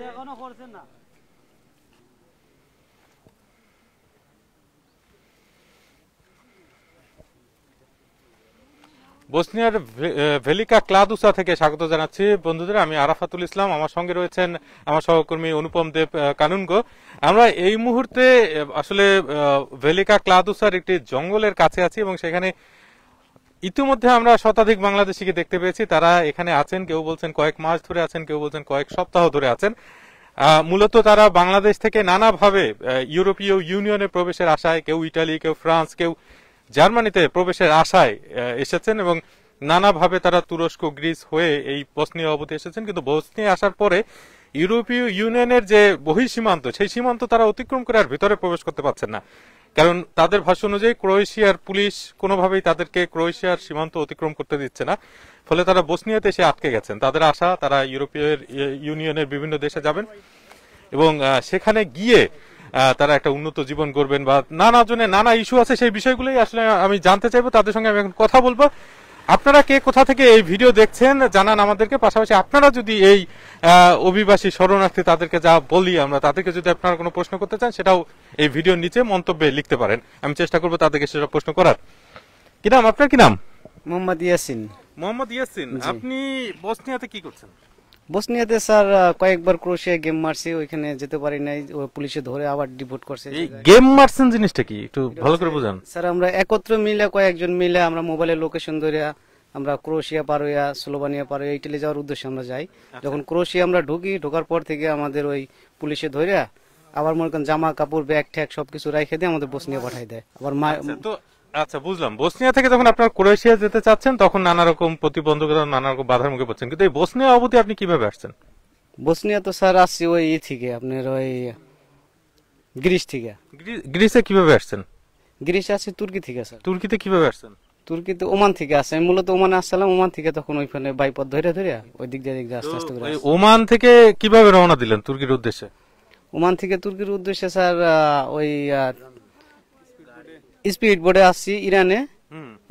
এখনো করছেন না। বসনিয়ার ভেলিকা ক্লাদুসা থেকে স্বাগত জানাচ্ছি বন্ধুদের। আমি আরাফাতুল ইসলাম, আমার সঙ্গে রয়েছেন আমার সহকর্মী অনুপম দেব কানুনগো। আমরা এই মুহূর্তে আসলে ভেলিকা ক্লাদুসার একটি জঙ্গলের কাছে আছি এবং সেখানে ইতিমধ্যে আমরা শতাধিক বাংলাদেশিকে দেখতে পেয়েছি। তারা এখানে আছেন, কেউ বলছেন কয়েক মাস ধরে আছেন, কেউ বলছেন কয়েক সপ্তাহ ধরে আছেন। মূলত তারা বাংলাদেশ থেকে নানাভাবে ইউরোপীয় ইউনিয়নে প্রবেশের আশায়, কেউ ইটালি, কেউ ফ্রান্স, কেউ জার্মানিতে প্রবেশের আশায় এসেছেন এবং নানাভাবে তারা তুরস্ক, গ্রিস হয়ে এই বসনিয়া অবধি এসেছেন। কিন্তু বসনিয়া আসার পরে ইউরোপীয় ইউনিয়নের যে বহিঃসীমান্ত, সেই সীমান্ত তারা অতিক্রম করে আর ভিতরে প্রবেশ করতে পারছেন না, কারণ তাদের ভাষ্য অনুযায়ী ক্রোয়েশিয়ার পুলিশ কোনোভাবেই তাদেরকে ক্রোয়েশিয়ার সীমান্ত অতিক্রম করতে দিচ্ছে না। ফলে তারা বসনিয়াতে এসে আটকে গেছেন। তাদের আশা তারা ইউরোপীয় ইউনিয়নের বিভিন্ন দেশে যাবেন এবং সেখানে গিয়ে তারা একটা উন্নত জীবন গড়বেন বা নানা জনের নানা ইস্যু আছে, সেই বিষয়গুলোই আসলে আমি জানতে চাইবো। তাদের সঙ্গে আমি এখন কথা বলবো। আপনারা কে কোথা থেকে এই ভিডিও দেখছেন জানান আমাদেরকে। পাশাপাশি আপনারা যদি এই অভিবাসী শরণার্থী তাদেরকে যা বলি আমরা, তাদেরকে যদি আপনারা কোনো প্রশ্ন করতে চান সেটাও এই ভিডিওর নিচে মন্তব্যে লিখতে পারেন। আমি চেষ্টা করবো তাদেরকে সেসব প্রশ্ন করার। কি নাম আপনার? কি নাম? মোহাম্মদ ইয়াসিন। মোহাম্মদ ইয়াসিন, আপনি বসনিয়াতে কি করছেন? বসনিয়াতে স্যার কয়েকবার ক্রোয়েশিয়া গেম মারছি, ওইখানে যেতে পারি নাই, পুলিশে ধরে আবার ডিপোর্ট করছে। এই গেম মারছেন জিনিসটা কি একটু ভালো করে বুঝান। স্যার আমরা একত্র মিলে, কয়েকজন মিলে আমরা মোবাইলের লোকেশন ধরে আমরা ক্রোয়েশিয়া পার হইয়া, স্লোভানিয়া পার হইয়া ইটালি যাওয়ার উদ্দেশ্যে আমরা যাই। যখন ক্রোয়েশিয়া আমরা ঢুকি, ঢোকার পর থেকে আমাদের ওই পুলিশে ধরে আবার মনে করেন জামা কাপড়, ব্যাগ ট্যাগ সবকিছু রাইখে দিয়ে আমাদের বসনিয়া পাঠাই দেয়। আবার আচ্ছা, বুঝলাম। বসনিয়া থেকে যখন আপনার ক্রোয়েশিয়া যেতে চাচ্ছেন তখন নানা রকম প্রতিবন্ধকতা, নানা রকম বাধার মুখে পড়ছেন, কিন্তু এই বসনিয়া অবধি আপনি কিভাবে আসছেন? বসনিয়া তো স্যার আসছি ওই থেকে আপনার ওই গ্রিস থেকে। গ্রিসে কিভাবে আসছেন? গ্রিসে আসছি তুর্কি থেকে স্যার। তুর্কিতে কিভাবে আসছেন? তুর্কিতে ওমান থেকে আসছে। আমি মূলত ওমানে আসছিলাম, ওমান থেকে তখন ওইখানে বাইপথ ধরে ধরে ওই দিক দিয়ে আস্তে আস্তে করে। ওমান থেকে কিভাবে রওনা দিলেন তুর্কির উদ্দেশ্যে? ওমান থেকে তুর্কির উদ্দেশ্যে স্যার ওই স্পিড বোর্ডে আসছি ইরানে,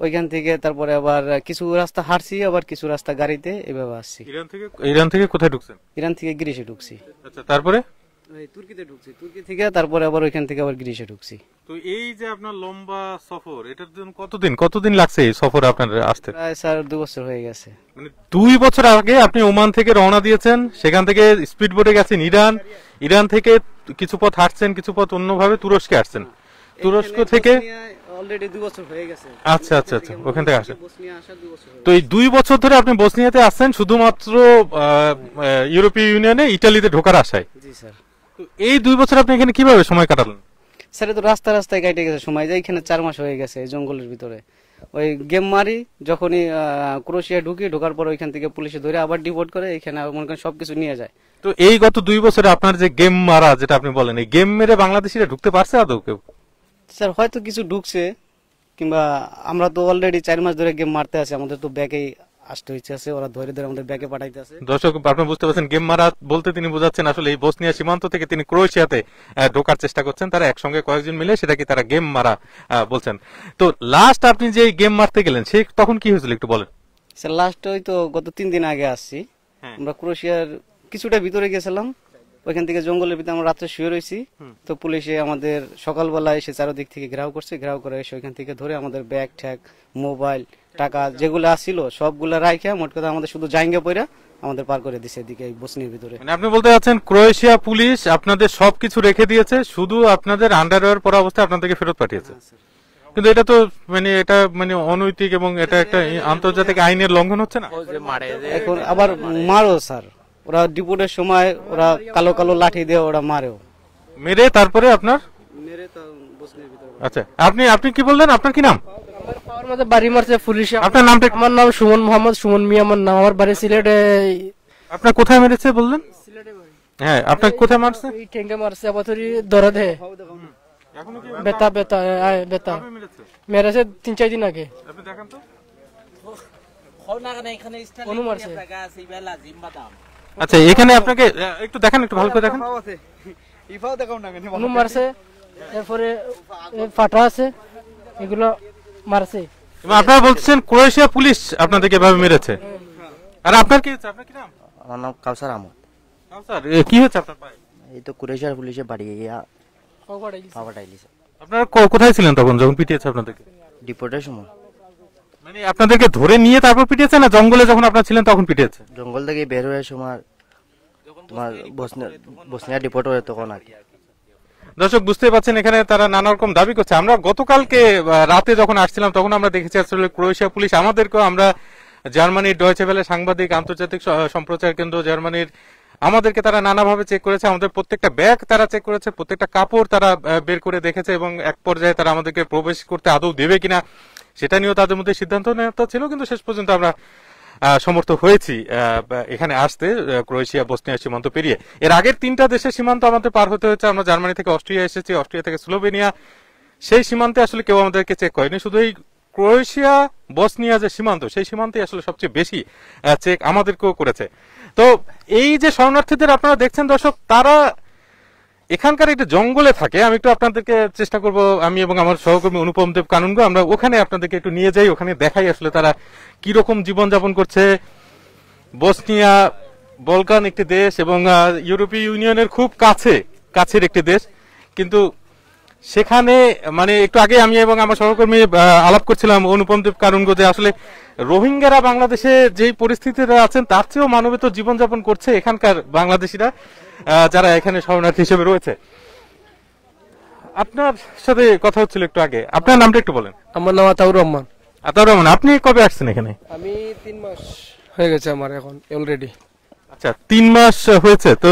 ওইখান থেকে তারপরে আবার কিছু রাস্তা হাঁটছি, আবার কিছু রাস্তা গাড়িতে, এভাবে আসছি। ইরান থেকে কোথায় ঢুকছেন? ইরান থেকে গ্রিসে ঢুকছি। আচ্ছা, তারপরে তুর্কিতে ঢুকছি, তুর্কি থেকে তারপরে আবার ওইখান থেকে আবার গ্রিসে ঢুকছি। তো এই যে আপনার লম্বা সফর, এটার জন্য কতদিন লাগছে এই সফরে আপনার আসতে? প্রায় স্যার 2 বছর হয়ে গেছে। মানে 2 বছর আগে আপনি ওমান থেকে রওনা দিয়েছেন, সেখান থেকে স্পিড বোটে গেছেন ইরান থেকে কিছু পথ হাঁটছেন, কিছু পথ অন্যভাবে তুরস্কে আসছেন, তুরস্ক থেকে অলরেডি 2 বছর হয়ে গেছে। আচ্ছা, ওখান থেকে আসেন। তো এই 2 বছর ধরে আপনি বসনিয়াতে আসছেন শুধুমাত্র ইউরোপীয় ইউনিয়নে ইটালিতে ঢোকার আশায়? জি স্যার। তো এই 2 বছর আপনি এখানে কিভাবে সময় কাটালেন? স্যার তো রাস্তায় কেটে গেছে সময়, যায় এখানে 4 মাস হয়ে গেছে জঙ্গলের ভিতরে। ওই গেম মারি, যখনই ক্রোয়েশিয়া ঢোকার পর ওইখান থেকে পুলিশে ধরে আবার ডিপোর্ট করে, এখানে মনে করেন সবকিছু নিয়ে যায়। তো এই গত 2 বছরে আপনার যে গেম মারা, যেটা আপনি বলেন, এই গেম মেরে বাংলাদেশিরা ঢুকতে পারছে আদৌ কেউ? স্যার হয়তো কিছু ঢুকছে, কিংবা আমরা তো অলরেডি 4 মাস ধরে গেম মারতে আছি, আমাদের তো ব্যাগে আসতে হচ্ছে আছে, ওরা ধরে আমাদের ব্যাগে পাঠাইতে আছে। দর্শক, আপনি বুঝতে পারছেন গেম মারা বলতে তিনি বোঝাচ্ছেন আসলে এই বসনিয়া সীমান্ত থেকে তিনি ক্রোয়েশিয়াতে ঢোকার চেষ্টা করছেন। তারা একসঙ্গে কয়েকজন মিলে সেটাকে তারা গেম মারা বলছেন। তো লাস্ট আপনি যে গেম মারতে গেলেন সে তখন কি হয়েছিল একটু বলেন। স্যার লাস্ট ওই তো গত 3 দিন আগে আসছি। আমরা ক্রোয়েশিয়ার কিছুটা ভিতরে গেছিলাম, ওইখান থেকে জঙ্গলের ভিতরে আমরা রাত্রে শুয়ে রয়েছি। তো পুলিশে আমাদের সকালবেলা এসে চারদিক থেকে ঘেরাও করছে, ঘেরাও করে এসে ওইখান থেকে ধরে আমাদের ব্যাগ ট্যাগ, মোবাইল, টাকা যেগুলো আসছিল সবগুলো রাইখা মোট কথা আমাদের শুধু জায়গা পয়রা আমাদের পার করে দিছে এদিকে এই বসনিয়ার ভিতরে। মানে আপনি বলতে চাচ্ছেন ক্রোয়েশিয়া পুলিশ আপনাদের সবকিছু রেখে দিয়েছে, শুধু আপনাদের আন্ডারওয়্যার পরা অবস্থায় আপনাদেরকে ফেরত পাঠিয়েছে? কিন্তু এটা তো মানে অনৈতিক এবং এটা একটা আন্তর্জাতিক আইনের লঙ্ঘন হচ্ছে না? এখন আবার মারো স্যার, ওরা ডিপোর্টের সময় ওরা কালো লাঠি দিয়ে ওরা মারেও, মেরে তারপরে আপনার মেরে তো বসনিয়ার ভিতরে। আচ্ছা, আপনি কি বললেন? আপনার কি নাম? আমার মধ্যে বাড়ি মারছে পুলিশ। আপনার নামটা? আমার নাম সুমন মোহাম্মদ, সুমন মিয়া আমার নাম। আমার বাড়ি সিলেটে। আপনার কোথায় মেরেছে বললেন? হ্যাঁ, আপনার কোথায় মারছে? এই ঠেঙ্গে মারছে, আবাতরি দরদ হে বেতা মেরেছে 3-4 দিন আগে। আপনি দেখেন তো। অনু মারছে। আচ্ছা, এখানে আপনাকে একটু দেখেন, একটু ভালো করে দেখেন। অনু মারছে, এরপরে ফাটা আছে, এগুলো মারছে। আপনারা বলছেন ক্রোয়েশিয়া পুলিশ আপনাদেরকে এভাবে মেরেছে, আর আপনার কি নাম? আমার নাম কাউসার আহমদ। স্যার কি হয়েছে আপনার পায়ে? এই তো কুরেশিয়ার পুলিশে বাড়ি পাওয়া ডাইলিছে আপনারা কোথায় ছিলেন তখন যখন পিটিয়েছে আপনাদেরকে? ডিপোর্টের সময় মানে আপনাদেরকে ধরে নিয়ে তারপর পিটিয়েছে না জঙ্গলে যখন আপনারা ছিলেন তখন পিটিয়েছে? জঙ্গল থেকে বের হয়ে সময় তোমার বসনিয়া ডিপোর্ট হয়ে তখন আর কি। দর্শক বুঝতে পারছেন এখানে তারা নানা রকম দাবি করছে। আমরা গতকালকে রাতে যখন আসছিলাম তখন আমরা দেখেছি আসলে ক্রোয়েশিয়া পুলিশ আমাদেরকেও, আমরা জার্মানির ডয়েচে ভেলে সাংবাদিক আন্তর্জাতিক সম্প্রচার কেন্দ্র জার্মানির, আমাদেরকে তারা নানাভাবে চেক করেছে, আমাদের প্রত্যেকটা ব্যাগ তারা চেক করেছে, প্রত্যেকটা কাপড় তারা বের করে দেখেছে এবং এক পর্যায়ে তারা আমাদেরকে প্রবেশ করতে আদৌ দেবে কিনা সেটা নিয়েও তাদের মধ্যে সিদ্ধান্ত নেওয়া ছিল। কিন্তু শেষ পর্যন্ত আমরা সমর্থ হয়েছি এখানে আসতে, ক্রোয়েশিয়া বসনিয়া সীমান্ত পেরিয়ে। এর আগের 3টা দেশের সীমান্ত আমাদের পার হতে হয়েছে। আমরা জার্মানি থেকে অস্ট্রিয়া এসেছি, অস্ট্রিয়া থেকে স্লোভেনিয়া, সেই সীমান্তে আসলে কেউ আমাদেরকে চেক করেনি। শুধু এই ক্রোয়েশিয়া বসনিয়া যে সীমান্ত, সেই সীমান্তে আসলে সবচেয়ে বেশি চেক আমাদেরকেও করেছে। তো এই যে শরণার্থীদের আপনারা দেখছেন দর্শক, তারা এখানকার একটা জঙ্গলে থাকে। আমি একটু আপনাদেরকে চেষ্টা করব, আমি এবং আমার সহকর্মী অনুপম দেব কানুনগো, আমরা ওখানে আপনাদেরকে একটু নিয়ে যাই, ওখানে দেখাই আসলে তারা কি রকম জীবনযাপন করছে। বসনিয়া বলকান একটি দেশ এবং ইউরোপীয় ইউনিয়নের খুব কাছের একটি দেশ, কিন্তু সেখানে মানে একটু আগে আমি এবং আমার সহকর্মী আলাপ করছিলাম অনুপম দেব কানুনগো যে আসলে রোহিঙ্গারা বাংলাদেশে যেই পরিস্থিতিতে আছেন তার চেয়েও মানবেতর জীবনযাপন করছে এখানকার বাংলাদেশিরা যারা এখানে শরণার্থী হিসেবে রয়েছে। আপনার সাথে কথা হচ্ছিল একটু আগে, আপনার নামটা একটু বলেন। আমার নাম আতাউর রহমান। আতাউর রহমান, আপনি কবে আসছেন এখানে? আমি 3 মাস হয়ে গেছে আমার এখন অলরেডি। আচ্ছা, 3 মাস হয়েছে। তো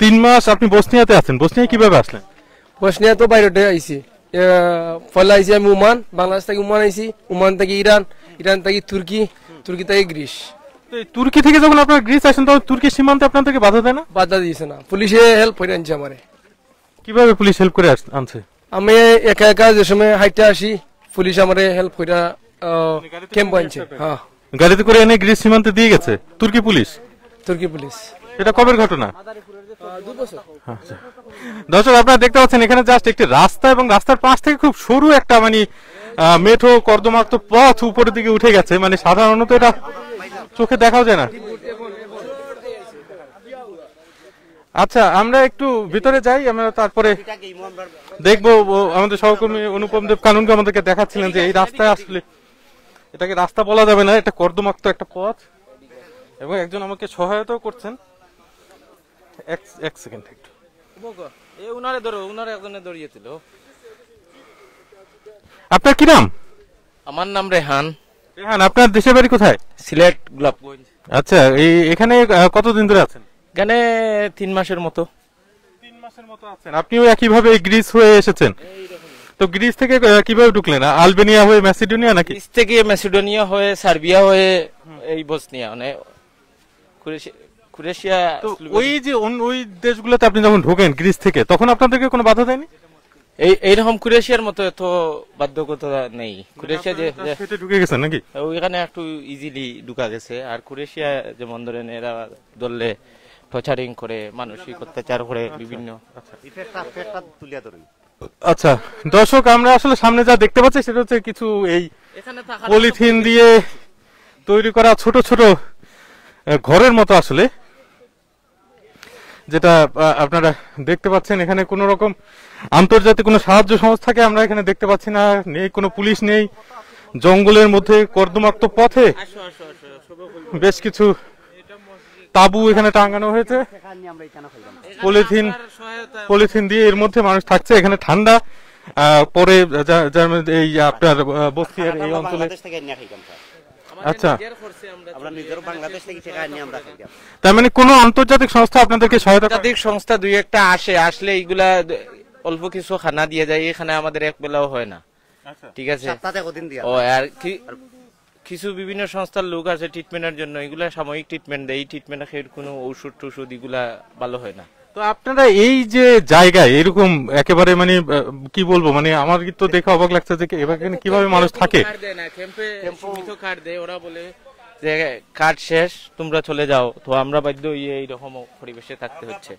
3 মাস আপনি বসনিয়াতে আছেন, বসনিয়া কিভাবে আসলেন? বসনিয়া তো বাইরে আইছি, পয়লা আইছি আমি ওমান, বাংলাদেশ থেকে ওমান আইছি, ওমান থেকে ইরান, ইরান থেকে তুর্কি, তুর্কি থেকে গ্রিস। তুর্কি থেকে যখন আপনার গ্রিস আসেন তখন তুর্কি সীমান্তে আপনাদেরকে বাধা দেয় না? বাধা দিয়েছে না, পুলিশে হেল্প করে আনছে আমারে। কিভাবে পুলিশ হেল্প করে আনছে? আমি একা একা যে সময় হাইটে আসি, পুলিশ আমারে হেল্প করে ক্যাম্প আনছে। হ্যাঁ, গাড়িতে করে এনে গ্রিস সীমান্তে দিয়ে গেছে তুর্কি পুলিশ। তুর্কি পুলিশ। এটা কবের ঘটনা? 2 বছর। আচ্ছা দর্শক, আপনারা দেখতে পাচ্ছেন এখানে জাস্ট একটি রাস্তা এবং রাস্তার পাশ থেকে খুব সরু একটা মানে মেঠো কর্দমাক্ত পথ উপরের দিকে উঠে গেছে। মানে সাধারণত এটা চোখে দেখাও যায় না। আচ্ছা, আমরা একটু ভিতরে যাই, আমরা তারপরে দেখবো। আমাদের সহকর্মী অনুপম দেব কানুনকে আমাদেরকে দেখাচ্ছিলেন যে এই রাস্তায় আসলে এটাকে রাস্তা বলা যাবে না, এটা কর্দমাক্ত একটা পথ এবং একজন আমাকে সহায়তাও করছেন। এক সেকেন্ড একটু। আপনার কি নাম? আমার নাম রেহান। রেহান, আপনার দেশের বাড়ি কোথায়? সিলেট গোলাপগঞ্জ। আচ্ছা, এখানে কতদিন ধরে আছেন? এখানে 3 মাসের মতো। 3 মাসের মতো আছেন। আপনিও একইভাবে গ্রিস হয়ে এসেছেন? তো গ্রিস থেকে কিভাবে ঢুকলেন? আলবেনিয়া হয়ে ম্যাসিডোনিয়া নাকি? গ্রিস থেকে ম্যাসিডোনিয়া হয়ে সার্বিয়া হয়ে এই বসনিয়া, মানে ক্রোয়েশিয়া। ওই যে ওই দেশগুলোতে আপনি যখন ঢোকেন গ্রিস থেকে, তখন আপনাদেরকে কোনো বাধা দেয়নি? এইরকম ক্রোয়েশিয়ার মতো এত বাধ্যকতা নেই। ক্রোয়েশিয়া যে ঢুকে গেছেন নাকি? ওইখানে একটু ইজিলি ঢুকা গেছে। আর ক্রোয়েশিয়া যেমন ধরেন এরা ধরলে টর্চারিং করে, মানসিক অত্যাচার করে বিভিন্ন। আচ্ছা দর্শক, আমরা আসলে সামনে যা দেখতে পাচ্ছি সেটা হচ্ছে কিছু এই পলিথিন দিয়ে তৈরি করা ছোট ছোট ঘরের মতো আসলে, যেটা আপনারা দেখতে পাচ্ছেন। এখানে কোন রকম আন্তর্জাতিক কোনো সাহায্য সংস্থাকে আমরা এখানে দেখতে পাচ্ছি না, নেই কোনো পুলিশ নেই। জঙ্গলের মধ্যে কর্দমাক্ত পথে বেশ কিছু তাবু এখানে টাঙানো হয়েছে পলিথিন দিয়ে, এর মধ্যে মানুষ থাকছে। এখানে ঠান্ডা পরে এই আপনার বসনিয়ার এই অঞ্চলে। আচ্ছা, তার মানে কোন আন্তর্জাতিক সংস্থা আপনাদেরকে সহায়তা? আন্তর্জাতিক সংস্থা 2-1টা আসলে এইগুলা অল্প কিছু খানা দিয়ে যায়, এখানে আমাদের এক বেলাও হয় না। ঠিক আছে, ও আর কিছু বিভিন্ন সংস্থার লোক আছে ট্রিটমেন্টের জন্য, এগুলা সাময়িক ট্রিটমেন্ট দেয়। এই ট্রিটমেন্টের কোনো ঔষধ টষুধ এগুলা ভালো হয় না। তো আপনারা এই যে জায়গায় এরকম একেবারে মানে কি বলবো, মানে আমার তো দেখে অবাক লাগছে যে এখানে কিভাবে মানুষ থাকে। কার্ড দেয়, ওরা বলে যে কার্ড শেষ, তোমরা চলে যাও। তো আমরা বাধ্য এইরকম পরিবেশে থাকতে হচ্ছে।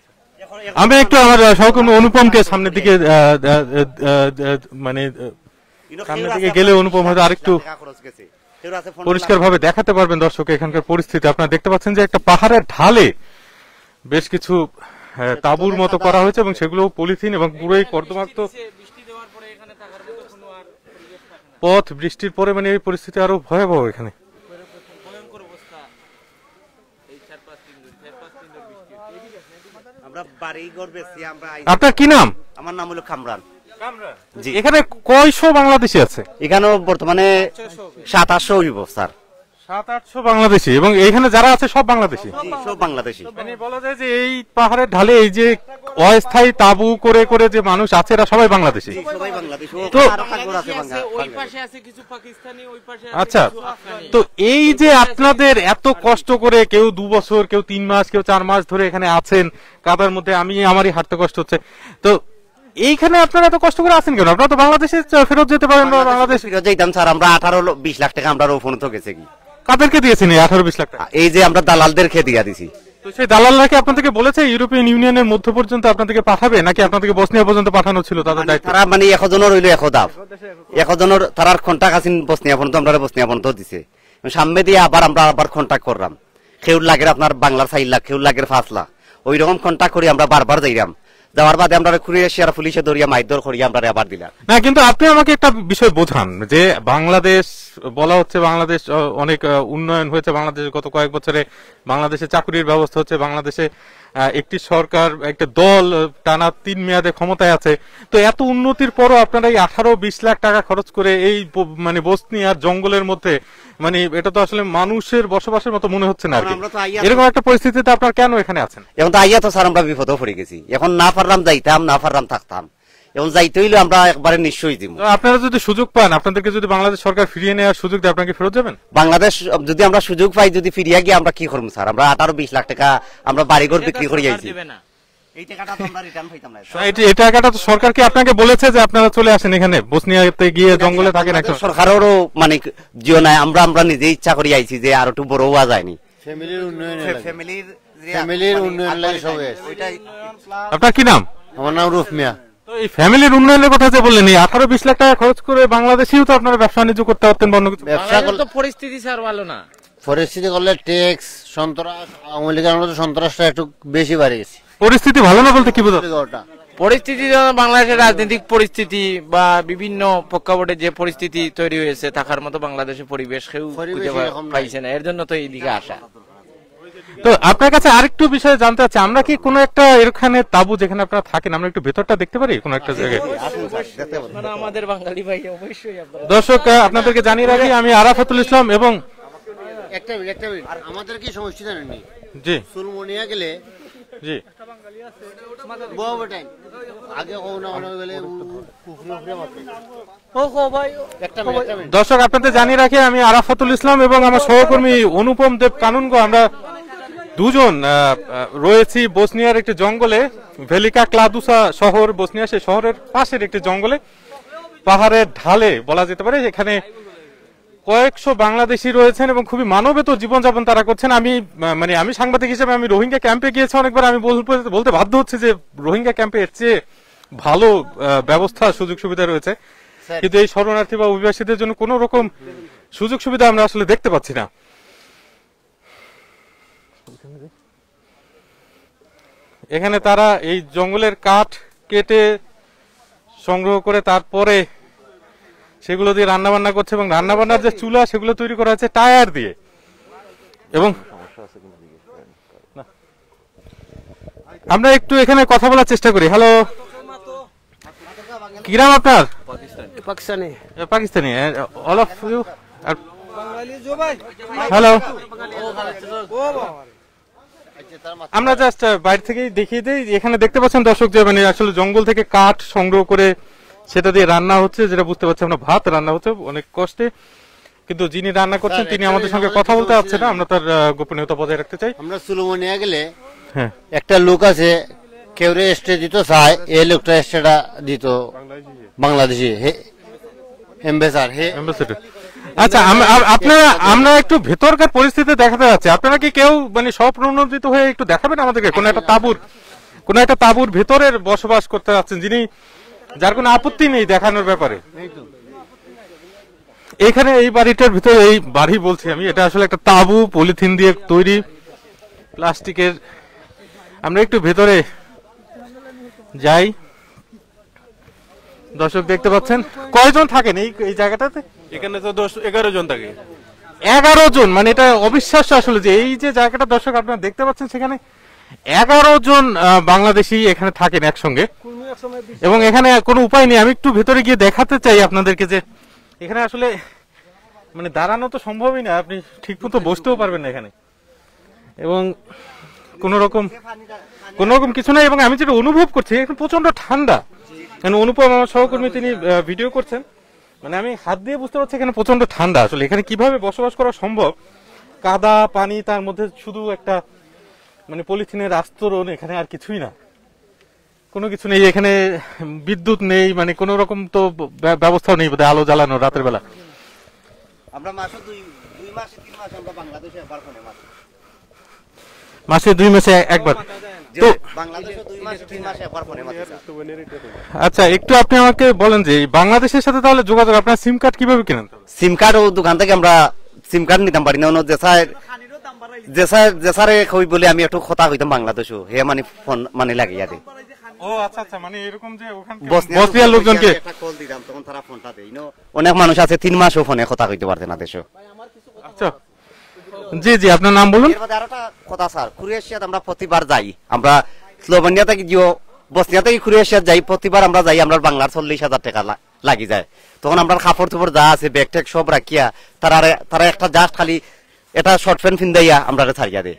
আমি একটু আমার সহকর্মী অনুপমকে সামনের দিকে মানে সামনের দিকে গেলে অনুপম হয়তো আরেকটু পরিষ্কার ভাবে দেখাতে পারবেন দর্শক এখানকার পরিস্থিতি। আপনারা দেখতে পাচ্ছেন যে একটা পাহাড়ের ঢালে বেশ কিছু তাঁবুর মতো করা হয়েছে এবং সেগুলো পলিথিন এবং পুরোই কর্দমাক্ত পথ। বৃষ্টির পরে মানে এই পরিস্থিতি আরো ভয়াবহ এখানে। আপনার কি নাম? আমার নাম হলো কামরান। এখানে কয়শো বাংলাদেশি আছে? এখানেও বর্তমানে 700-800 হইব স্যার। 700-800 বাংলাদেশি, এবং এইখানে যারা আছে সব বাংলাদেশি? সব বাংলাদেশি। মানে বলা যায় যে এই পাহাড়ের ঢালে এই যে অস্থায়ী তাঁবু করে করে যে মানুষ আছে এরা সবাই বাংলাদেশি। সবাই বাংলাদেশি। তো ওই পাশে আছে কিছু পাকিস্তানি, ওই পাশে আচ্ছা, তো এই যে আপনাদের এত কষ্ট করে কেউ 2 বছর, কেউ 3 মাস, কেউ 4 মাস ধরে এখানে আছেন কাদার মধ্যে, আমারই হাঁটতে কষ্ট হচ্ছে, তো এইখানে আপনারা এত কষ্ট করে আছেন কেন? আপনারা তো বাংলাদেশে ফেরত যেতে পারেন। বাংলাদেশ ফেরত যাইতাম স্যার, আমরা 18-20 লাখ টাকা আমরা রোপণ তো গেছে কি। কাদেরকে দিয়েছেন এই 18-20 লাখ টাকা? এই যে আমরা দালালদেরকে দিয়া দিছি। তো সেই দালালরা কি আপনাদেরকে বলেছে ইউরোপিয়ান ইউনিয়নের মধ্য পর্যন্ত আপনাদেরকে পাঠাবে, নাকি আপনাদেরকে বসনিয়া পর্যন্ত পাঠানো ছিল তাদের দায়িত্ব? তারা মানে 100 জনের হইলো 100 দাব, 100 জনের তারার কন্টাক্ট আছেন বসনিয়া পর্যন্ত, আমরা বসনিয়া পর্যন্ত দিছে। সামনে দিয়ে আবার কন্টাক্ট করলাম, কেউ লাগের আপনার বাংলার 4 লাখ, কেউ লাগের 5 লাখ, ওই রকম কন্টাক্ট করি আমরা বারবার যাইলাম। যাওয়ার বাদে আমরা ক্রোয়েশিয়ার পুলিশে ধরিয়া মাইদর করিয়া আমরা আবার দিলাম। না, কিন্তু আপনি আমাকে একটা বিষয় বোঝান যে বাংলাদেশ বলা হচ্ছে, বাংলাদেশ অনেক উন্নয়ন হয়েছে, বাংলাদেশে গত কয়েক বছরে বাংলাদেশে চাকরির ব্যবস্থা হচ্ছে, বাংলাদেশে একটি সরকার, একটা দল টানা 3 মেয়াদে ক্ষমতায় আছে, তো এত উন্নতির পরও আপনারা এই 18-20 লাখ টাকা খরচ করে এই মানে বসনিয়ার জঙ্গলের মধ্যে, মানে এটা তো আসলে মানুষের বসবাসের মতো মনে হচ্ছে না আর কি। এরকম একটা পরিস্থিতিতে আপনারা কেন এখানে আছেন? এখন তো আইয়া তো স্যার আমরা বিপদে পড়ে গেছি। এখন না পারলাম যাইতাম, না পারলাম থাকতাম, এখন যাইতে হইলে আমরা একবারে নিশ্চয়ই দিব। আপনারা যদি সুযোগ পান, আপনাদেরকে যদি বাংলাদেশ সরকার ফিরিয়ে নেওয়ার সুযোগ দেয়, আপনাকে ফেরত যাবেন? বাংলাদেশ যদি আমরা সুযোগ পাই, যদি ফিরিয়া গিয়ে আমরা কি করবো স্যার? আমরা 18-20 লাখ টাকা আমরা বাড়িঘর বিক্রি করে যাইছি। এই টাকাটা তো আমরা রিটার্ন পাইতাম না। এই টাকাটা তো সরকার কি আপনাকে বলেছে যে আপনারা চলে আসেন এখানে বসনিয়াতে গিয়ে জঙ্গলে থাকেন? সরকারেরও মানে জিও নাই, আমরা নিজে ইচ্ছা করে আইছি যে আর একটু বড় হওয়া যায়নি। ফ্যামিলির উন্নয়ন লাগে সব। আপনার কি নাম? আমার নাম রুফ মিয়া। তো এই ফ্যামিলির উন্নয়নের কথা যে বললেন, এই 18-20 লাখ টাকা খরচ করে বাংলাদেশেও তো আপনারা ব্যবসা বাণিজ্য করতে পারতেন। ব্যবসা করলে তো পরিস্থিতি স্যার ভালো না। পরিস্থিতি করলে ট্যাক্স, সন্ত্রাস, আওয়ামী লীগের আমরা তো সন্ত্রাসটা একটু বেশি বাড়ে গেছে। পরিস্থিতি ভালো না বলতে কি বোঝায়? পরিস্থিতি বাংলাদেশের রাজনৈতিক পরিস্থিতি বা বিভিন্ন প্রেক্ষাপটে যে পরিস্থিতি তৈরি হয়েছে, থাকার মতো বাংলাদেশের পরিবেশ কেউ খুঁজে পাইছে না, এর জন্য তো এইদিকে আসা। তো আপনার কাছে আরেকটু বিষয় জানতে চাচ্ছি, আমরা কি কোনো একটা এখানে তাঁবু যেখানে আপনারা থাকেন, আমরা একটু ভেতরটা দেখতে পারি কোনো একটা জায়গায়? আমাদের বাঙালি ভাই অবশ্যই। দর্শক, আপনাদেরকে জানিয়ে রাখি, আমি আরাফাতুল ইসলাম। এবং একটা মিনিট, আমাদের কি সমস্যা জানেন? জি, সুলমনিয়া গেলে জি দর্শক, আপনাদের জানিয়ে রাখি, আমি আরাফাতুল ইসলাম এবং আমার সহকর্মী অনুপম দেব কানুনগো, আমরা দুজন রয়েছি বসনিয়ার একটি জঙ্গলে, ভেলিকা ক্লাদুসা শহর বসনিয়া, সেই শহরের পাশের একটি জঙ্গলে, পাহাড়ের ঢালে বলা যেতে পারে। এখানে কয়েকশো বাংলাদেশি রয়েছেন এবং খুবই মানবেতর জীবনযাপন তারা করছেন। আমি সাংবাদিক হিসেবে আমি রোহিঙ্গা ক্যাম্পে গিয়েছি অনেকবার, আমি বলতে বাধ্য হচ্ছে যে রোহিঙ্গা ক্যাম্পে এর চেয়ে ভালো ব্যবস্থা, সুযোগ সুবিধা রয়েছে, কিন্তু এই শরণার্থী বা অভিবাসীদের জন্য কোন রকম সুযোগ সুবিধা আমরা আসলে দেখতে পাচ্ছি না। এখানে তারা এই জঙ্গলের কাঠ কেটে সংগ্রহ করে তারপরে সেগুলো দিয়ে রান্না বান্না করছে, এবং রান্না বান্নার যে চুলা সেগুলো তৈরি করা হয়েছে টায়ার দিয়ে। এবং আমরা একটু এখানে কথা বলার চেষ্টা করি। হ্যালো, কি নাম আপনার? Pakistani. All of you hello. আমরা জাস্ট বাইরে থেকেই দেখিয়ে দিই, এখানে দেখতে পাচ্ছেন দর্শক যে মানে আসলে জঙ্গল থেকে কাঠ সংগ্রহ করে সেটা দিয়ে রান্না হচ্ছে, যেটা বুঝতে পারছি আমরা ভাত রান্না হচ্ছে অনেক কষ্টে, কিন্তু যিনি রান্না করছেন তিনি আমাদের সঙ্গে কথা বলতে পারছেন না, আমরা তার গোপনীয়তা বজায় রাখতে চাই। আমরা সুলমনিয়া গেলে একটা লোক আছে, কেউ এস্টে দিত চায়, এই লোকটা এস্টেটা দিত বাংলাদেশি এমবাসেডর। আচ্ছা, আমরা একটু ভেতরকার পরিস্থিতি দেখাতে যাচ্ছি, আপনারা কি কেউ মানে স্বপ্রণোদিত হয়ে একটু দেখাবেন আমাদেরকে কোন একটা তাঁবুর ভেতরের বসবাস করতে যাচ্ছেন, যার কোনো আপত্তি নেই দেখানোর ব্যাপারে? এখানে এই বাড়িটার ভিতরে, এই বাড়ি বলছি আমি, এটা আসলে একটা তাঁবু, পলিথিন দিয়ে তৈরি, প্লাস্টিকের। আমরা একটু ভেতরে যাই। দর্শক দেখতে পাচ্ছেন কয়জন থাকেন এই জায়গাটাতে? এখানে তো 10-11 জন থাকে। 11 জন, মানে এটা অবিশ্বাস্য আসলে যে এই যে জায়গাটা দর্শক আপনারা দেখতে পাচ্ছেন সেখানে 11 জন বাংলাদেশি এখানে থাকেন একসঙ্গে, এবং এখানে কোনো উপায় নেই। আমি একটু ভেতরে গিয়ে দেখাতে চাই আপনাদেরকে যে এখানে আসলে মানে দাঁড়ানো তো সম্ভবই না, আপনি ঠিক মতো বসতেও পারবেন না এখানে, এবং কোনো রকম কিছু নাই। এবং আমি যেটা অনুভব করছি এখানে প্রচন্ড ঠান্ডা। অনুপম আমার সহকর্মী, তিনি ভিডিও করছেন, মানে আমি হাত দিয়ে বুঝতে পারছি এখানে প্রচন্ড ঠান্ডা। আসলে এখানে কিভাবে বসবাস করা সম্ভব? কাদা পানি, তার মধ্যে শুধু একটা মানে পলিথিনের আস্তরণ, এখানে আর কিছুই না, কোনো কিছু নেই। এখানে বিদ্যুৎ নেই, মানে কোন রকম তো ব্যবস্থাও নেই বোধহয় আলো জ্বালানো রাতের বেলা। আমরা মাসে 2 মাসে 3 মাসে আমরা বাংলাদেশে একবার ফোনে মাসে 2 মাসে একবার তো বাংলাদেশে 2 মাসে 3 মাসে একবার ফোনে মাসে। আচ্ছা, একটু আপনি আমাকে বলেন যে বাংলাদেশের সাথে তাহলে যোগাযোগ আপনার সিম কার্ড কিভাবে কিনেন? সিম কার্ড ও দোকান থেকে আমরা সিম কার্ড নিতাম পারি না, যে স্যারে কই বলে আমি একটু কথা কইতাম বাংলাদেশও, হে মানে ফোন মানে লাগিয়া দে। ও আচ্ছা আচ্ছা, মানে এরকম যে ওখানে বসনিয়ার লোকজনকে একটা কল দিলাম, তখন তারা ফোনটা দেয়। অনেক মানুষ আছে 3 মাসও ফোনে কথা কইতে পারতে না দেশে। আচ্ছা, জি জি, আপনার নাম বলুন। এর মধ্যে আরেকটা কথা স্যার, ক্রোয়েশিয়াতে আমরা প্রতিবার যাই, আমরা স্লোভেনিয়া থেকে গিয়ে বসনিয়া থেকে ক্রোয়েশিয়া যাই, প্রতিবার আমরা যাই, আমরা বাংলার 40,000 টাকা লাগি যায়। তখন আমরা কাপড় চোপড় যা আছে ব্যাগ ট্যাগ সব রাখিয়া তারা একটা জাস্ট খালি এটা শর্ট প্যান্ট ফিন্দাইয়া আমরা ছাড়িয়া দেয়।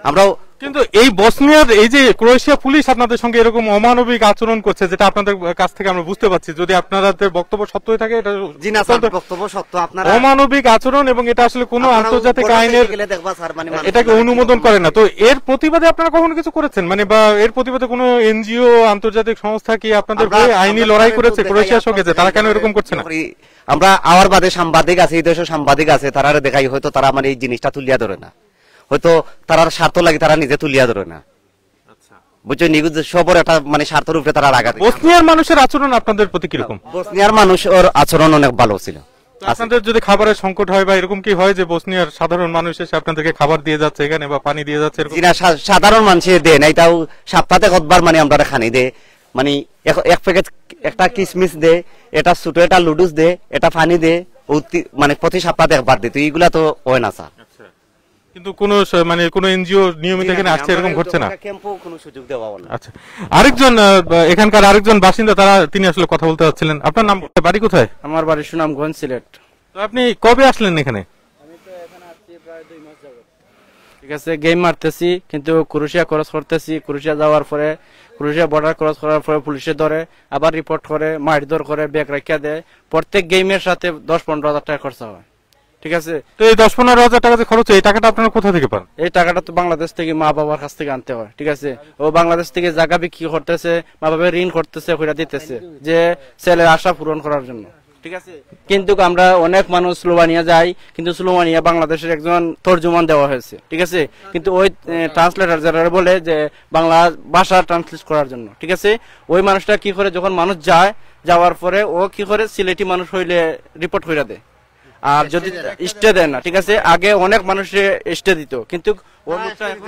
আমরাও কিন্তু এই বসনিয়ার এই যে ক্রোয়েশিয়া পুলিশ আপনাদের সঙ্গে এরকম অমানবিক আচরণ করছে, যেটা আপনাদের কাছ থেকে আমরা বুঝতে পারছি, যদি আপনাদের বক্তব্য সত্য হয়ে থাকে, এটা জি না স্যার, বক্তব্য সত্য। আপনারা অমানবিক আচরণ, এবং এটা আসলে কোনো আন্তর্জাতিক আইনের এটাকে অনুমোদন করে না। তো এর প্রতিবাদে আপনারা কখনো কিছু করেছেন, মানে বা এর প্রতিবাদে কোনো এনজিও আন্তর্জাতিক সংস্থা কি আপনাদের হয়ে আইনি লড়াই করেছে ক্রোয়েশিয়ার সঙ্গে, যে তারা কেন এরকম করছে না? আমরা আওয়ার বাদে সাংবাদিক আছে, এই দেশে সাংবাদিক আছে, তারা দেখাই হয়তো তারা মানে এই জিনিসটা তুলিয়া ধরে না, হয়তো তার স্বার্থ লাগে তারা নিজে তুলিয়া ধরে না। বুঝছো, নিউজ সবর একটা মানে স্বার্থের উপরে তারা রাখা। বসনিয়ার মানুষের আচরণ আপনাদের প্রতি কিরকম? বসনিয়ার মানুষের আচরণ অনেক ভালো ছিল। আপনাদের যদি খাবারের সংকট হয় বা এরকম কি হয় যে বসনিয়ার সাধারণ মানুষ এসে আপনাদেরকে খাবার দিয়ে যাচ্ছে এখানে বা পানি দিয়ে যাচ্ছে? সাধারণ মানুষ দেয় নাই, তাও সপ্তাহে কতবার মানে আমরা খানি দে, মানে এক প্যাকেট একটা কিসমিস দে, এটা ছোট একটা লুডুস দে, এটা পানি দে, মানে প্রতি সপ্তাহে একবার দে। তো এইগুলা তো হয় না স্যার। কিন্তু কোনো মানে কোনো এনজিও নিয়মিত এখানে আসছে এরকম ঘটছে না? ক্যাম্পও কোনো সুযোগ দেওয়া হয় না। আচ্ছা, আরেকজন এখানকার আরেকজন বাসিন্দা, তিনি আসলে কথা বলতে চাচ্ছিলেন। আপনার নাম, বাড়ি কোথায়? আমার বাড়ির সুনামগঞ্জ, সিলেট। তো আপনি কবে আসলেন এখানে? আমি তো এখানে আসছি প্রায় 2 মাস যাবত। ঠিক আছে, গেম মারতেছি, কিন্তু ক্রোয়েশিয়া ক্রস করতেছি। ক্রোয়েশিয়া যাওয়ার পরে, ক্রোয়েশিয়া বর্ডার ক্রস করার পরে পুলিশে ধরে, আবার রিপোর্ট করে, মারধর করে, ব্যাগ রাখিয়া দেয়। প্রত্যেক গেমের সাথে 10-15 হাজার টাকা খরচা হয়। ঠিক আছে, তো এই 10-15 হাজার টাকা যে খরচ, এই টাকাটা আপনারা কোথা থেকে পান? এই টাকাটা তো বাংলাদেশ থেকে মা বাবার কাছ থেকে আনতে হয়। ঠিক আছে, ও বাংলাদেশ থেকে জায়গা বিক্রি করতেছে, মা বাবা ঋণ করতেছে, কইরা দিতেছে যে ছেলের আশা পূরণ করার জন্য। ঠিক আছে, কিন্তু আমরা অনেক মানুষ স্লোভানিয়া যাই, কিন্তু স্লোভানিয়া বাংলাদেশের একজন তর্জমান দেওয়া হয়েছে। ঠিক আছে, কিন্তু ওই ট্রান্সলেটার যারা বলে যে বাংলা ভাষা ট্রান্সলেট করার জন্য। ঠিক আছে, ওই মানুষটা কি করে, যখন মানুষ যায়, যাওয়ার পরে ও কি করে সিলেটি মানুষ হইলে রিপোর্ট কইরা দেয়, আর যদি স্টে দেয় না। ঠিক আছে, আগে অনেক মানুষ স্টে দিত, কিন্তু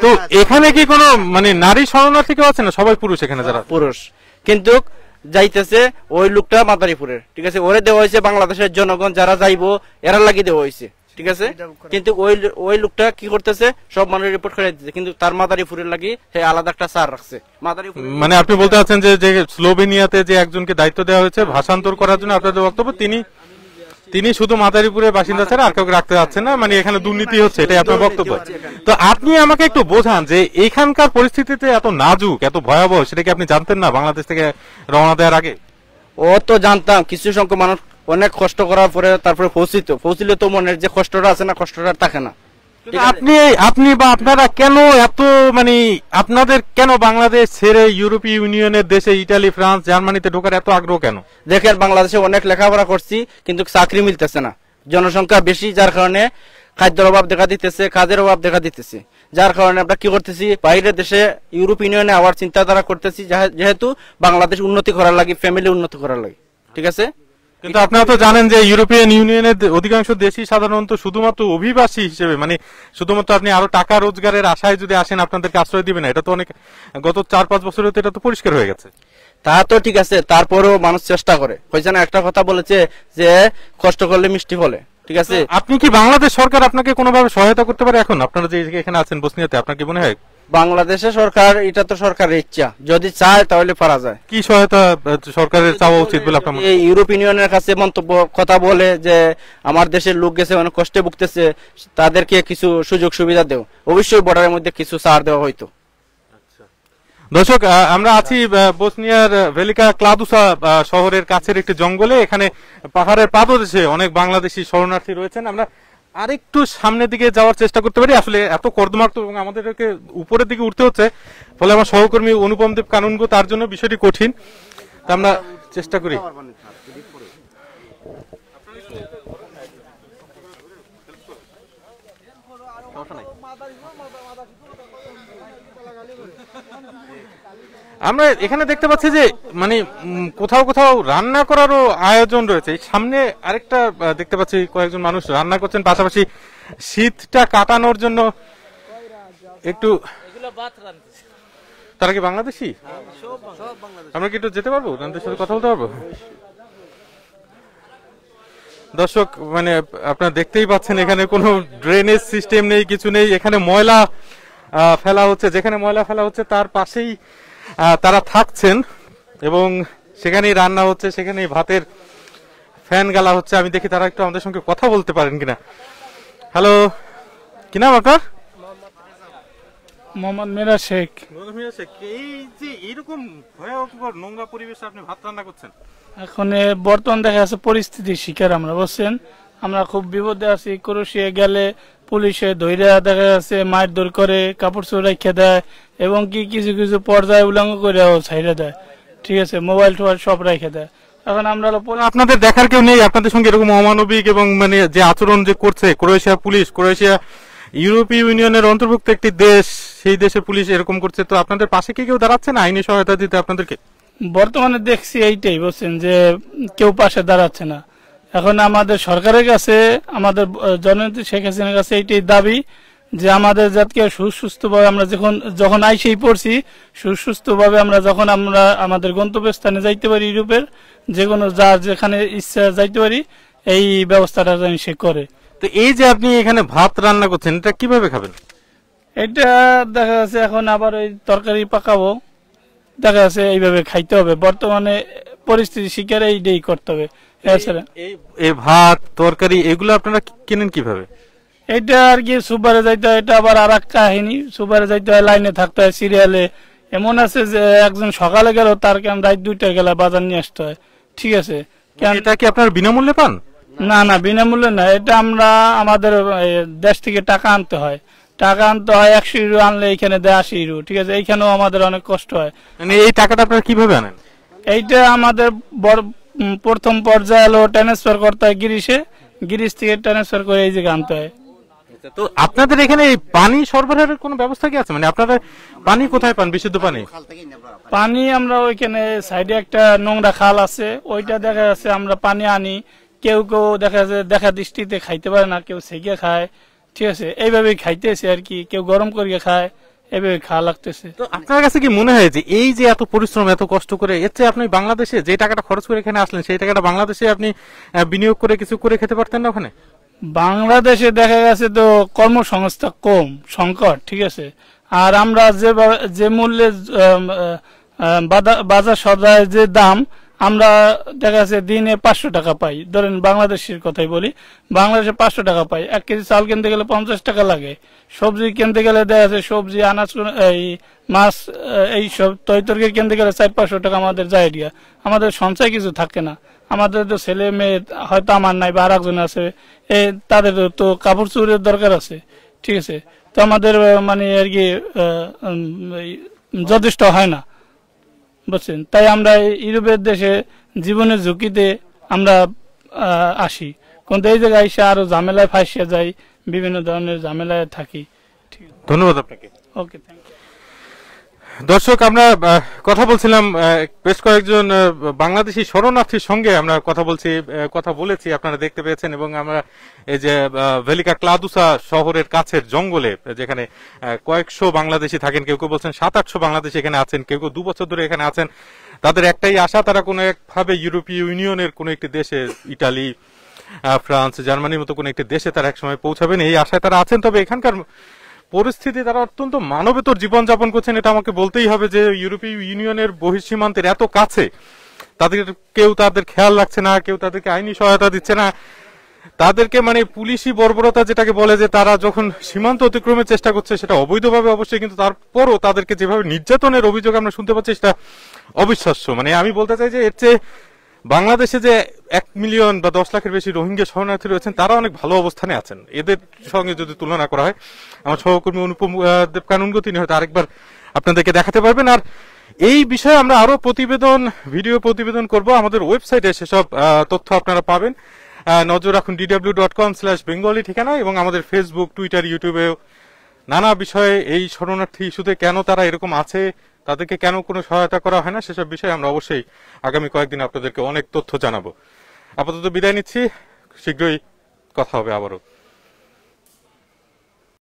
তো এখানে কি কোনো মানে নারী শরণার্থী কেউ আছে না? সবাই পুরুষ এখানে, যারা পুরুষ, কিন্তু যাইতেছে ওই লোকটা মাদারীপুরের। ঠিক আছে, ওরে দেওয়া হয়েছে বাংলাদেশের জনগণ যারা যাইবো এরা লাগি দেওয়া হয়েছে। ঠিক আছে, কিন্তু ওই লোকটা কি করতেছে, সব মানুষ রিপোর্ট করে দিতেছে, কিন্তু তার মাদারীপুরের লাগি সে আলাদা একটা সার রাখছে। মাদারীপুর মানে আপনি বলতে চাচ্ছেন যে স্লোভেনিয়াতে যে একজনকে দায়িত্ব দেওয়া হয়েছে ভাষান্তর করার জন্য, আপনাদের বক্তব্য তিনি শুধু মাদারীপুরের বাসিন্দা ছাড়া আর কাউকে রাখতে যাচ্ছেন না, মানে এখানে দুর্নীতি হচ্ছে, এটাই আপনার বক্তব্য। তো আপনি আমাকে একটু বোঝান যে এখানকার পরিস্থিতিতে এত নাজুক, এত ভয়াবহ, সেটা কি আপনি জানতেন না বাংলাদেশ থেকে রওনা দেওয়ার আগে? ও তো জানতাম, কিছু সংখ্যক মানুষ অনেক কষ্ট করার পরে তারপরে পৌঁছিলে তো মনের যে কষ্টটা আছে না, কষ্টটা থাকে না। আপনি বা আপনারা কেন এত মানে আপনাদের কেন বাংলাদেশ ছেড়ে ইউরোপীয় ইউনিয়নের দেশে ইটালি, ফ্রান্স, জার্মানিতে ঢোকার এত আগ্রহ কেন? দেখেন, বাংলাদেশে অনেক লেখাপড়া করছি, কিন্তু চাকরি মিলতেছে না, জনসংখ্যা বেশি, যার কারণে খাদ্যের অভাব দেখা দিতেছে, কাজের অভাব দেখা দিতেছে, যার কারণে আমরা কি করতেছি, বাইরের দেশে ইউরোপ ইউনিয়নে আবার চিন্তাধারা করতেছি, যেহেতু বাংলাদেশ উন্নতি করার লাগে, ফ্যামিলি উন্নতি করার লাগে। ঠিক আছে, কিন্তু আপনারা তো জানেন যে ইউরোপিয়ান ইউনিয়নের অধিকাংশ দেশই সাধারণত শুধুমাত্র অভিবাসী হিসেবে, মানে শুধুমাত্র আপনি আরো টাকা রোজগারের আশায় যদি আসেন আপনাদেরকে আশ্রয় দিবে না। এটা তো অনেক গত 4-5 বছরে তো এটা তো পরিষ্কার হয়ে গেছে। তা তো ঠিক আছে, তারপরেও মানুষ চেষ্টা করে। হয়েছে না, একটা কথা বলেছে যে কষ্ট করলে মিষ্টি ফলে, ঠিক আছে। আপনি কি বাংলাদেশ সরকার আপনাকে কোনোভাবে সহায়তা করতে পারে? এখন আপনারা যে এখানে আছেন বসনিয়াতে, আপনার কি মনে হয় বাংলাদেশের সরকার, এটা তো সরকারের ইচ্ছা, যদি চায় তাহলে পারা যায়। কি সহায়তা সরকারের চাওয়া উচিত বলে আপনার মনে হয়? এই ইউরোপ ইউনিয়নের কাছে মন্তব্য কথা বলে যে আমার দেশের লোক গেছে, অনেক কষ্টে ভুগতেছে, তাদেরকে কিছু সুযোগ সুবিধা দেও, অবশ্যই বর্ডারের মধ্যে কিছু ছাড় দেওয়া হয়তো। দর্শক, আমরা আছি বসনিয়ার ভেলিকা ক্লাদুসা শহরের কাছের একটি জঙ্গলে। এখানে পাহাড়ের পাদদেশে অনেক বাংলাদেশি শরণার্থী রয়েছেন। আমরা আরেকটু সামনের দিকে যাওয়ার চেষ্টা করতে পারি। আসলে এত কর্দমাক্ত এবং আমাদেরকে উপরের দিকে উঠতে হচ্ছে, ফলে আমার সহকর্মী অনুপম দেব কানুনগো, তার জন্য বিষয়টি কঠিন। তা আমরা চেষ্টা করি। আমরা এখানে দেখতে পাচ্ছি যে মানে কোথাও কোথাও রান্না করারও আয়োজন রয়েছে। সামনে আরেকটা দেখতে পাচ্ছি কয়েকজন মানুষ রান্না করছেন, পাশাপাশি শীতটা কাটানোর জন্য একটু। তারা কি বাংলাদেশি? আমরা কি একটু যেতে পারবো, তাদের সাথে কথা বলতে পারবো? দর্শক, মানে আপনারা দেখতেই পাচ্ছেন এখানে কোনো ড্রেনেজ সিস্টেম নেই, কিছু নেই। এখানে ময়লা ফেলা হচ্ছে, যেখানে ময়লা ফেলা হচ্ছে তার পাশেই তারা থাকছেন এবং সেখানেই রান্না হচ্ছে, সেখানেই ভাতের ফ্যান গালা হচ্ছে। আমি দেখি তারা একটু আমাদের সঙ্গে কথা বলতে পারেন কিনা। হ্যালো, কি নাম আপনার? মোহাম্মদ মিরাজ শেখ। এই যে এইরকম ভয়াবহ নোংরা পরিবেশে আপনি ভাত রান্না করছেন, এখন বর্তমান দেখা যাচ্ছে পরিস্থিতির শিকার আমরা, বুঝছেন। আমরা খুব বিপদে আছি। ক্রোয়েশিয়া গেলে পুলিশে ধৈর্য দেখা যাচ্ছে, মারধর করে, কাপড় চোপড় রেখে দেয় এবং কি কিছু কিছু পর্যায়ে উল্লঙ্ঘ করে ছাইড়ে দেয়, ঠিক আছে। মোবাইল টোবাইল সব রেখে দেয়। এখন আমরা আপনাদের দেখার কেউ নেই আপনাদের সঙ্গে এরকম অমানবিক এবং মানে যে আচরণ যে করছে ক্রোয়েশিয়া পুলিশ? ক্রোয়েশিয়া ইউরোপীয় ইউনিয়নের অন্তর্ভুক্ত একটি দেশ, সেই দেশে পুলিশ এরকম করছে, তো আপনাদের পাশে কি কেউ দাঁড়াচ্ছে না আইনি সহায়তা দিতে আপনাদেরকে? বর্তমানে দেখছি এইটাই, বুঝছেন, যে কেউ পাশে দাঁড়াচ্ছে না। এখন আমাদের সরকারের কাছে, আমাদের জননেত্রী শেখ হাসিনার কাছে এইটাই দাবি যে আমাদের যাতে সুস্থভাবে আমরা যখন আইসেই পড়ছি, সুস্থভাবে আমরা যখন আমরা আমাদের গন্তব্যস্থানে যাইতে পারি, ইউরোপের যে কোনো যার যেখানে ইচ্ছা যাইতে পারি, এই ব্যবস্থাটা যেন সে করে। তো এই যে আপনি এখানে ভাত রান্না করছেন, এটা কিভাবে খাবেন? এটা দেখা যাচ্ছে এখন আবার ওই তরকারি পাকাবো, দেখা যাচ্ছে এইভাবে খাইতে হবে। বর্তমানে পরিস্থিতি শিকার এইটাই করতে হবে। এই ভাত তরকারি এগুলো আপনারা কেনেন কিভাবে? এটা আর কি সুপারে যাইতে হয়, এটা আবার আর এক কাহিনী। সুপারে যাইতে হয়, লাইনে থাকতে হয়, সিরিয়ালে। এমন আছে যে একজন সকালে গেল, তার কেন রাত 2টায় গেলে বাজার নিয়ে আসতে হয়, ঠিক আছে। এটা কি আপনার বিনামূল্যে পান? না না, বিনামূল্যে না। এটা আমরা আমাদের দেশ থেকে টাকা আনতে হয়। টাকা আনতে হয়, 100 ইউরো আনলে এখানে দেয় 80 ইউরো, ঠিক আছে। এইখানেও আমাদের অনেক কষ্ট হয়। মানে এই টাকাটা আপনারা কিভাবে আনেন? এইটা আমাদের প্রথম পর্যায়ে হলো ট্রান্সফার করতে হয় গিরিশে, গিরিশ থেকে ট্রান্সফার করে এই জায়গায় আনতে হয়। তো আপনাদের এখানে পানি সরবরাহের কোনো ব্যবস্থা কি আছে? মানে আপনারা পানি কোথায় পান, বিশুদ্ধ পানি? পানি আমরা ওইখানে সাইডে একটা নোংরা খাল আছে, ওইটা দেখা যাচ্ছে আমরা পানি আনি। কেউ কেউ দেখা যাচ্ছে দেখা দৃষ্টিতে খাইতে পারে না, কেউ সেকে খায়, ঠিক আছে। এইভাবেই খাইতেছে আর কি, কেউ গরম করিয়ে খায়, এভাবে খাওয়া লাগতেছে। তো আপনার কাছে কি মনে হয় যে এই যে এত পরিশ্রম, এত কষ্ট করে, এর চেয়ে আপনি বাংলাদেশে যে টাকাটা খরচ করে এখানে আসলেন, সেই টাকাটা বাংলাদেশে আপনি বিনিয়োগ করে কিছু করে খেতে পারতেন না ওখানে? বাংলাদেশে দেখা গেছে তো কর্মসংস্থান কম, সংকট, ঠিক আছে। আর আমরা যে মূল্যে বাজার সদায় যে দাম, আমরা দেখা যাচ্ছে দিনে 500 টাকা পাই। ধরেন বাংলাদেশের কথাই বলি, বাংলাদেশে 500 টাকা পাই। 1 কেজি চাল কিনতে গেলে 50 টাকা লাগে। সবজি কিনতে গেলে দেখা যাচ্ছে সবজি, আনাজ, এই মাছ, এই সব তরকারি কিনতে গেলে 400-500 টাকা আমাদের যায় দিয়া। আমাদের সঞ্চয় কিছু থাকে না। আমাদের তো ছেলে মেয়ে হয়তো আমার নাই বা আর একজন আছে, তাদের তো কাপড় চোপড়ের দরকার আছে, ঠিক আছে। তো আমাদের মানে আর কি যথেষ্ট হয় না, বুঝছেন। তাই আমরা ইউরোপের দেশে জীবনের ঝুঁকিতে আমরা আসি, কিন্তু এই জায়গায় এসে আরো ঝামেলায় ফাঁসিয়ে যাই, বিভিন্ন ধরনের ঝামেলায় থাকি। ধন্যবাদ আপনাকে। ওকে, থ্যাংক ইউ। দর্শক, আমরা কথা বলছিলাম বেশ কয়েকজন বাংলাদেশি শরণার্থীর সঙ্গে আমরা কথা বলেছি, আপনারা দেখতে পেয়েছেন। এবং আমরা এই যে ভেলিকা ক্লাদুসা শহরের কাছের জঙ্গলে, যেখানে কয়েকশো বাংলাদেশি থাকেন, কেউ কেউ বলছেন 700-800 বাংলাদেশি এখানে আছেন, কেউ কেউ 2 বছর ধরে এখানে আছেন। তাদের একটাই আশা, তারা কোনো একভাবে ইউরোপীয় ইউনিয়নের কোনো একটি দেশে, ইটালি, ফ্রান্স, জার্মানির মতো কোনো একটি দেশে তারা একসময় পৌঁছাবেন, এই আশায় তারা আছেন। তবে এখানকার পরিস্থিতি, তারা অত্যন্ত মানবেতর জীবনযাপন করছেন, এটা আমাকে বলতেই হবে। যে ইউরোপীয় ইউনিয়নের বহিঃসীমান্তের এত কাছে, কেউ তাদের খেয়াল রাখছে না, কেউ তাদেরকে আইনি সহায়তা দিচ্ছে না, তাদেরকে মানে পুলিশি বর্বরতা যেটাকে বলে, যে তারা যখন সীমান্ত অতিক্রমের চেষ্টা করছে সেটা অবৈধভাবে অবশ্যই, কিন্তু তারপরও তাদেরকে যেভাবে নির্যাতনের অভিযোগ আমরা শুনতে পাচ্ছি সেটা অবিশ্বাস্য। মানে আমি বলতে চাই যে এর চেয়ে বাংলাদেশে যে 1 মিলিয়ন বা 10 লাখের বেশি রোহিঙ্গা শরণার্থী রয়েছেন, তারা অনেক ভালো অবস্থানে আছেন। এদের সঙ্গে যদি তুলনা করা হয়, আমার সহকর্মী অনুপম দেব কানুনগো তিনি হয়তো আরেকবার আপনাদেরকে দেখাতে পারবেন। আর এই বিষয়ে আমরা আরো ভিডিও প্রতিবেদন করব। আমাদের ওয়েবসাইটে সেসব তথ্য আপনারা পাবেন। নজর রাখুন dw.com/bengali ঠিকানা, এবং আমাদের ফেসবুক, টুইটার, ইউটিউবেও নানা বিষয়ে এই শরণার্থী ইস্যুতে কেন তারা এরকম আছে, তাদেরকে কেন কোনো সহায়তা করা হয় না, সেসব বিষয়ে আমরা অবশ্যই আগামী কয়েকদিন আপনাদেরকে অনেক তথ্য জানাবো। আপাতত বিদায় নিচ্ছি, শীঘ্রই কথা হবে আবারও।